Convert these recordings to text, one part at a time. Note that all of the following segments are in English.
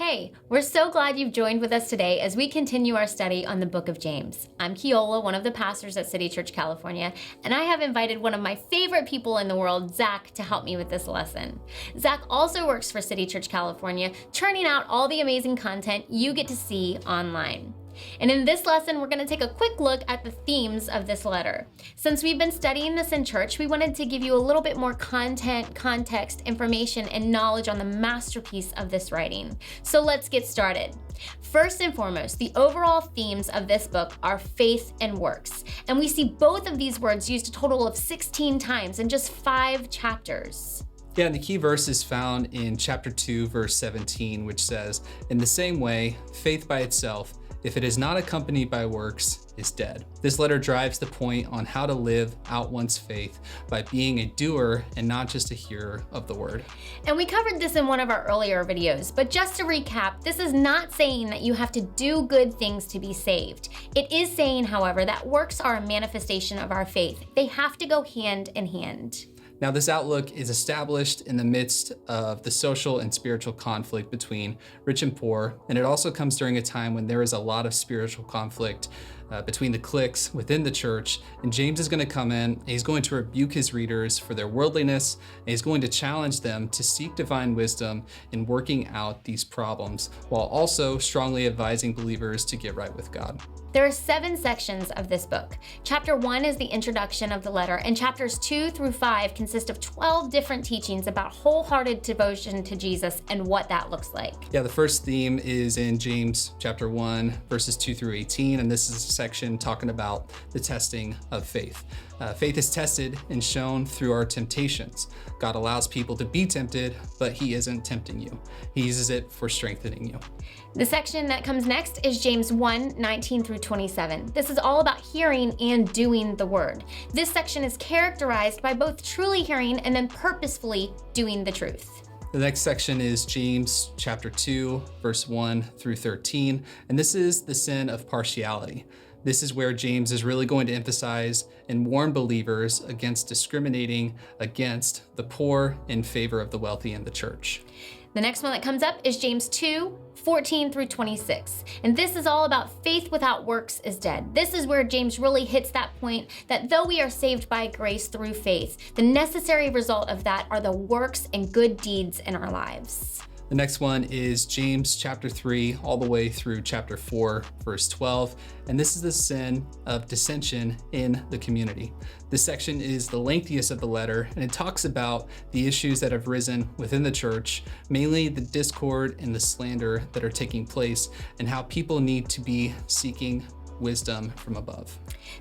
Hey, we're so glad you've joined with us today as we continue our study on the book of James. I'm Keola, one of the pastors at City Church California, and I have invited one of my favorite people in the world, Zach, to help me with this lesson. Zach also works for City Church California, churning out all the amazing content you get to see online. And in this lesson, we're going to take a quick look at the themes of this letter. Since we've been studying this in church, we wanted to give you a little bit more content, context, information, and knowledge on the masterpiece of this writing. So let's get started. First and foremost, the overall themes of this book are faith and works. And we see both of these words used a total of 16 times in just 5 chapters. Yeah, and the key verse is found in chapter 2, verse 17, which says, "In the same way, faith by itself, if it is not accompanied by works, is dead." This letter drives the point on how to live out one's faith by being a doer and not just a hearer of the word. And we covered this in one of our earlier videos, but just to recap, this is not saying that you have to do good things to be saved. It is saying, however, that works are a manifestation of our faith. They have to go hand in hand. Now, this outlook is established in the midst of the social and spiritual conflict between rich and poor, and it also comes during a time when there is a lot of spiritual conflict between the cliques within the church. And James is going to come in, and he's going to rebuke his readers for their worldliness, and he's going to challenge them to seek divine wisdom in working out these problems, while also strongly advising believers to get right with God. There are 7 sections of this book. Chapter 1 is the introduction of the letter, and chapters 2 through 5 consist of 12 different teachings about wholehearted devotion to Jesus and what that looks like. Yeah, the first theme is in James chapter 1, verses 2 through 18, and this is a section talking about the testing of faith. Faith is tested and shown through our temptations. God allows people to be tempted, but he isn't tempting you. He uses it for strengthening you. The section that comes next is James 1, 19 through 27. This is all about hearing and doing the word. This section is characterized by both truly hearing and then purposefully doing the truth. The next section is James chapter 2, verse 1 through 13, and this is the sin of partiality. This is where James is really going to emphasize and warn believers against discriminating against the poor in favor of the wealthy in the church. The next one that comes up is James 2, 14 through 26. And this is all about faith without works is dead. This is where James really hits that point that though we are saved by grace through faith, the necessary result of that are the works and good deeds in our lives. The next one is James chapter 3 all the way through chapter 4, verse 12. And this is the sin of dissension in the community. This section is the lengthiest of the letter, and it talks about the issues that have risen within the church, mainly the discord and the slander that are taking place, and how people need to be seeking wisdom from above.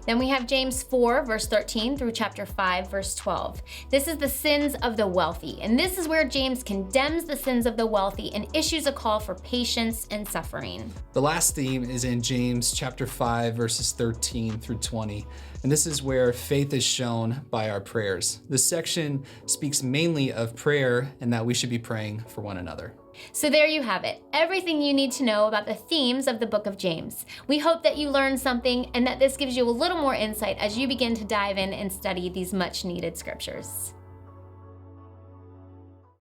Then we have James 4, verse 13 through chapter 5, verse 12. This is the sins of the wealthy, and this is where James condemns the sins of the wealthy and issues a call for patience and suffering. The last theme is in James chapter 5, verses 13 through 20, and this is where faith is shown by our prayers. This section speaks mainly of prayer and that we should be praying for one another. So there you have it, everything you need to know about the themes of the book of James. We hope that you learned something and that this gives you a little more insight as you begin to dive in and study these much needed scriptures.